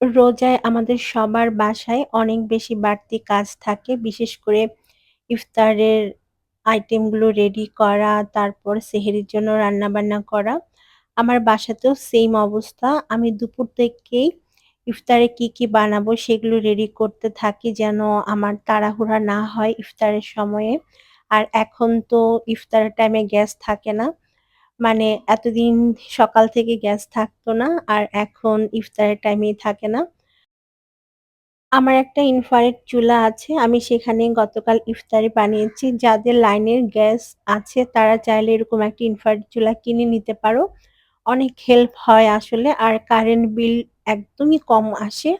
রোজায় আমাদের সবার বাসায় অনেক বেশি বাড়তি কাজ থাকে। বিশেষ করে ইফতারের আইটেমগুলো রেডি করা, তারপর সেহরির জন্য রান্নাবান্না করা। আমার বাসাতেও সেইম অবস্থা। আমি দুপুর থেকেই ইফতারে কি বানাবো সেগুলো রেডি করতে থাকি যেন আমার তাড়াহুড়া না হয় ইফতারের সময়ে। আর এখন তো ইফতারের টাইমে গ্যাস থাকে না। মানে এতদিন সকাল থেকে গ্যাস থাকতো না। আর এখন ইফতারের টাইমেই থাকে না। আমার একটা ইনফ্রারেড চুলা আছে। আমি সেখানে গতকাল ইফতারি বানিয়েছি। যাদের লাইনের গ্যাস আছে তারা চাইলে এরকম একটা ইনফ্রারেড চুলা কিনে নিতে পারো। অনেক হেল্প হয় আসলে। আর কারেন্ট বিল একদমই কম আসে।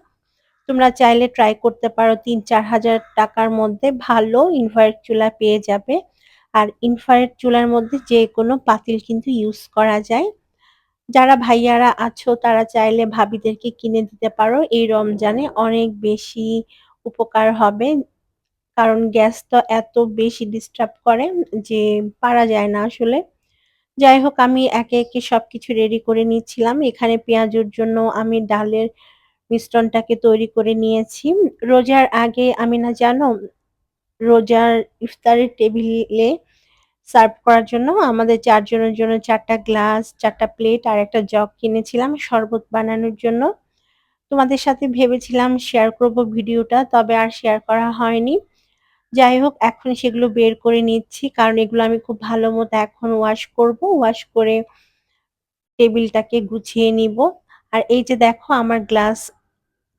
তোমরা চাইলে ট্রাই করতে পারো ৩-৪ হাজার টাকার মধ্যে ভালো ইনফ্রারেড চুলা পেয়ে যাবে। আর ইনফ্রারেড চুলার মধ্যে যেকোনো পাতিল কিন্তু ইউজ করা যায়। যারা ভাইয়ারা আছো তারা চাইলে ভাবিদেরকে কিনে দিতে পারো। এই রমজানে অনেক বেশি উপকার হবে। কারণ গ্যাস তো এত বেশি ডিস্টার্ব করে যে পারা যায় না আসলে। যাই হোক আমি একে সবকিছু রেডি করে নিচ্ছিলাম। এখানে পেঁয়াজুর জন্য আমি ডালের মিশ্রণটাকে তৈরি করে নিয়েছি। রোজার আগে আমি না জানো রোজার ইফতারের টেবিলে সার্ভ করার জন্য আমাদের ৪ জনের জন্য ৪ টা গ্লাস, ৪ টা প্লেট আর একটা জগ কিনেছিলাম শরবত বানানোর জন্য। তোমাদের সাথে ভেবেছিলাম শেয়ার করব ভিডিওটা, তবে আর শেয়ার করা হয়নি। যাই হোক এখন সেগুলো বের করে নিচ্ছি। কারণ এগুলো আমি খুব ভালো মতো এখন ওয়াশ করব। ওয়াশ করে টেবিলটাকে গুছিয়ে নিব। আর এই যে দেখো আমার গ্লাস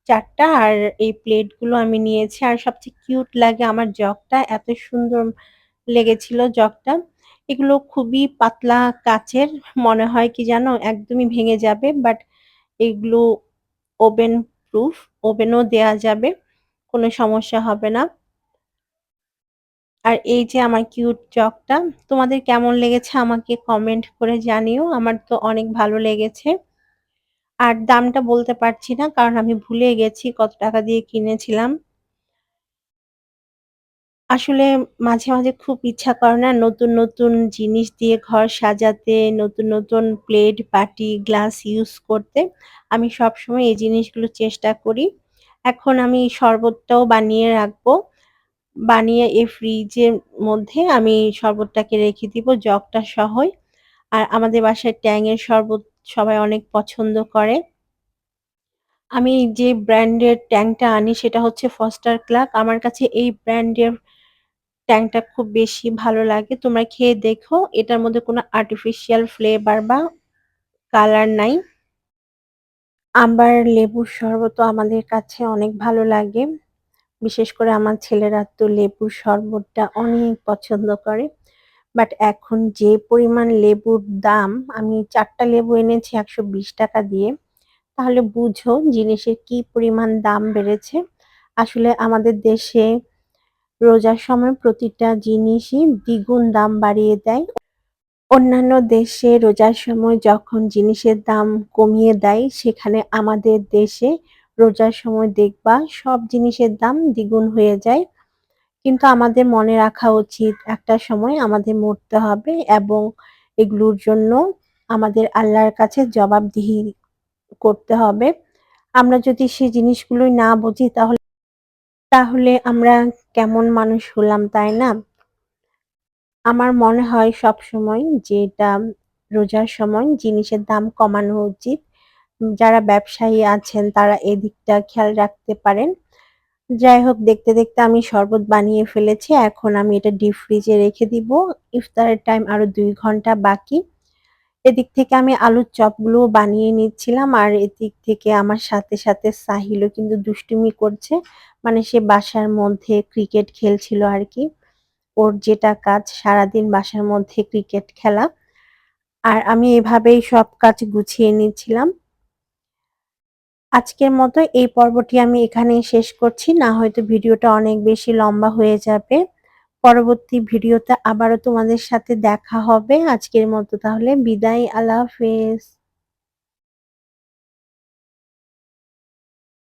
৪ টা আর এই প্লেটগুলো আমি নিয়েছি। আর সবচেয়ে কিউট লাগে আমার জগটা। এত সুন্দর লেগেছিল জগটা। এগুলো খুবই পাতলা কাচের। মনে হয় কি জানো একদমই ভেঙে যাবে। বাট এগুলো ওভেন প্রুফ, ওভেনও দেয়া যাবে। কোনো সমস্যা হবে না। আর এই যে আমার কিউট জগটা, তোমাদের কেমন লেগেছে আমাকে কমেন্ট করে জানিও। আমার তো অনেক ভালো লেগেছে। আর দামটা বলতে পারছি না কারণ আমি ভুলে গেছি কত টাকা দিয়ে কিনেছিলাম। আসলে মাঝে খুব ইচ্ছা করে না নতুন জিনিস দিয়ে ঘর সাজাতে, নতুন প্লেট, বাটি, গ্লাস ইউজ করতে। আমি সবসময় এই জিনিসগুলো চেষ্টা করি। এখন আমি শরবতটাও বানিয়ে রাখবো। বানিয়ে এই ফ্রিজের মধ্যে আমি শরবতটাকে রেখে দিব জগটা সহই। আর আমাদের বাসায় ট্যাংয়ের শরবত সবাই অনেক পছন্দ করে। আমি যে ব্র্যান্ডের ট্যাংটা আনি সেটা হচ্ছে ফস্টার ক্লার্ক। আমার কাছে এই ব্র্যান্ডের ট্যাংটা খুব বেশি ভালো লাগে। তোমরা খেয়ে দেখো। এটার মধ্যে কোনো আর্টিফিশিয়াল ফ্লেভার বা কালার নাই। আবার লেবুর শরবতও আমাদের কাছে অনেক ভালো লাগে। বিশেষ করে আমার ছেলেরা তো লেবুর শরবতটা অনেক পছন্দ করে। বাট এখন যে পরিমাণ লেবুর দাম, আমি ৪ টা লেবু এনেছি ৳১২০ দিয়ে। তাহলে বুঝো জিনিসের কি পরিমাণ দাম বেড়েছে। আসলে আমাদের দেশে রোজার সময় প্রতিটা জিনিসই দ্বিগুণ দাম বাড়িয়ে দেয়। অন্যান্য দেশে রোজার সময় যখন জিনিসের দাম কমিয়ে দেয়, সেখানে আমাদের দেশে রোজার সময় দেখবা সব জিনিসের দাম দ্বিগুণ হয়ে যায়। কিন্তু আমাদের মনে রাখা উচিত একটা সময় আমাদের মরতে হবে এবং এগুলোর জন্য আমাদের আল্লাহর কাছে জবাবদিহি করতে হবে। আমরা যদি সেই জিনিসগুলোই না বুঝি তাহলে আমরা কেমন মানুষ হলাম, তাই না? আমার মনে হয় সবসময় যে এটা রোজার সময় জিনিসের দাম কমানো উচিত। যারা ব্যবসায়ী আছেন তারা এদিকটা খেয়াল রাখতে পারেন। যাই হোক দেখতে আমি শরবত বানিয়ে ফেলেছি। এখন আমি এটা ডিপ ফ্রিজে রেখে দিব। ইফতারের টাইম আরো ২ ঘন্টা বাকি। এদিক থেকে আমি আলুর চপগুলোও বানিয়ে নিচ্ছিলাম। আর এদিক থেকে আমার সাথে সাহিলও কিন্তু দুষ্টুমি করছে। মানে সে বাসার মধ্যে ক্রিকেট খেলছিল আরকি। ওর যেটা কাজ সারাদিন বাসার মধ্যে ক্রিকেট খেলা। আর আমি এভাবেই সব কাজ গুছিয়ে নিচ্ছিলাম। আজকের মতো এই পর্বটি আমি এখানেই শেষ করছি। না হয়তো ভিডিওটা অনেক বেশি লম্বা হয়ে যাবে। পরবর্তী ভিডিওতে আবারও তোমাদের সাথে দেখা হবে। আজকের মতো তাহলে বিদায়। আল্লাহ হাফেজ।